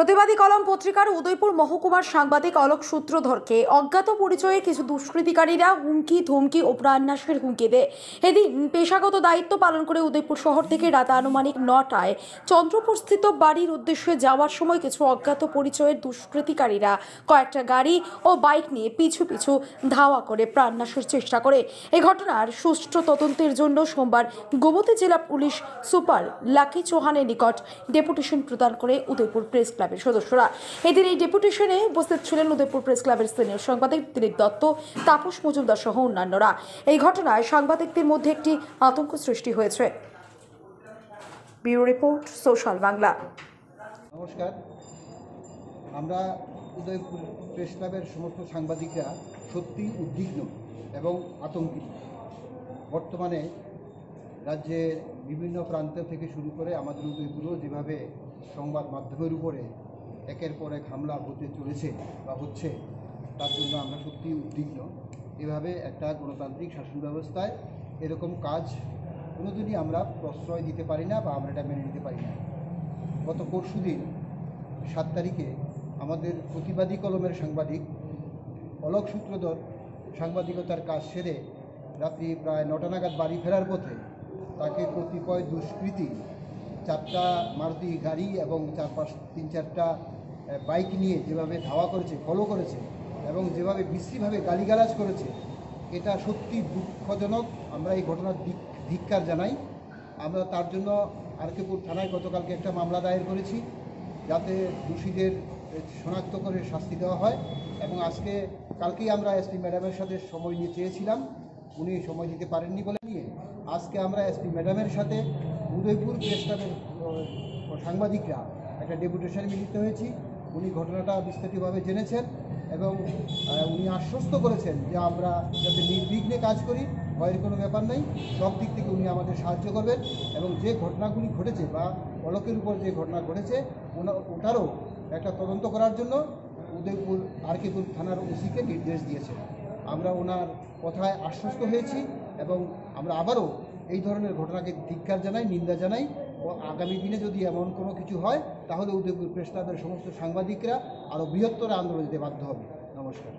প্রতিবাদী কলম পত্রিকার উদয়পুর মহকুমার সাংবাদিক অলোক সূত্রধরকে অজ্ঞাত পরিচয়ে কিছু দুষ্কৃতিকারীরা হুমকি ধমকি ও প্রাণনাশের হুমকি দেয়। এদিন পেশাগত দায়িত্ব পালন করে উদয়পুর শহর থেকে রাত আনুমানিক 9টায় চন্দ্রপুরস্থিত বাড়ির উদ্দেশ্যে যাওয়ার সময় কিছু অজ্ঞাত পরিচয়ের দুষ্কৃতিকারীরা কয়েকটা গাড়ি ও বাইক নিয়ে পিছু পিছু ধাওয়া করে প্রাণনাশের চেষ্টা করে। এই ঘটনার সুষ্ঠু তদন্তের জন্য সোমবার গোমতী জেলা পুলিশ সুপার লাকি চৌহানের নিকট ডেপুটেশন প্রদান করে উদয়পুর প্রেস ক্লাবের সদস্যরা। এদিন এই ডেপুটেশনে উপস্থিত ছিলেন উদয়পুর প্রেস ক্লাবের সিনিয়র সাংবাদিক দিলীপ দত্ত, তাপস মজুমদার সহ অন্যান্যরা। এই ঘটনায় সাংবাদিকদের মধ্যে একটি আতঙ্ক সৃষ্টি হয়েছে। Bureau report, social Bangla. নমস্কার, আমরা উদয়পুর প্রেস ক্লাবের সমস্ত সাংবাদিকরা সত্যি উদ্বিগ্ন এবং আতঙ্কিত। বর্তমানে রাজ্যের বিভিন্ন প্রান্ত থেকে শুরু করে আমাদের উদয়পুরও যেভাবে সংবাদ মাধ্যমের উপরে একের পর এক হামলা হতে চলেছে বা হচ্ছে, তার জন্য আমরা সত্যি উদ্বিগ্ন। এভাবে একটা গণতান্ত্রিক শাসন ব্যবস্থায় এরকম কাজ কোনোদিনই আমরা প্রশ্রয় দিতে পারি না বা আমরা এটা মেনে নিতে পারি না। গত পরশুদিন 7 তারিখে আমাদের প্রতিবাদী কলমের সাংবাদিক অলোক সূত্রধর সাংবাদিকতার কাজ সেরে রাত্রি প্রায় 9টা নাগাদ বাড়ি ফেরার পথে তাকে কতিপয় দুষ্কৃতী 4টা মারুতি গাড়ি এবং 3-4টা বাইক নিয়ে যেভাবে ধাওয়া করেছে, ফলো করেছে এবং যেভাবে বিশ্রীভাবে গালিগালাজ করেছে, এটা সত্যি দুঃখজনক। আমরা এই ঘটনার ধিক্কার জানাই। আমরা তার জন্য আরকেপুর থানায় গতকালকে একটা মামলা দায়ের করেছি, যাতে দোষীদের শনাক্ত করে শাস্তি দেওয়া হয়। এবং কালকেই আমরা এসপি ম্যাডামের সাথে সময় নিয়ে চেয়েছিলাম, উনি সময় দিতে পারেননি বলে নিয়ে আজকে আমরা এসপি ম্যাডামের সাথে উদয়পুর প্রেস ক্লাবের সাংবাদিকরা একটা ডেপুটেশন মিলিত হয়েছি। উনি ঘটনাটা বিস্তারিতভাবে জেনেছেন এবং উনি আশ্বস্ত করেছেন যে আমরা যাতে নির্বিঘ্নে কাজ করি, ভয়ের কোনো ব্যাপার নেই। সব দিক থেকে উনি আমাদের সাহায্য করবেন এবং যে ঘটনাগুলি ঘটেছে বা অলোকের উপর যে ঘটনা ঘটেছে ওটারও একটা তদন্ত করার জন্য উদয়পুর আরকেপুর থানার ওসিকে নির্দেশ দিয়েছে। আমরা ওনার কথায় আশ্বস্ত হয়েছি এবং আমরা আবারও এই ধরনের ঘটনাকে ধিক্কার জানাই, নিন্দা জানাই ও আগামী দিনে যদি এমন কোনো কিছু হয় তাহলে উদয়পুর প্রেস ক্লাবের সমস্ত সাংবাদিকরা আরও বৃহত্তর আন্দোলন দিতে বাধ্য হবে। নমস্কার।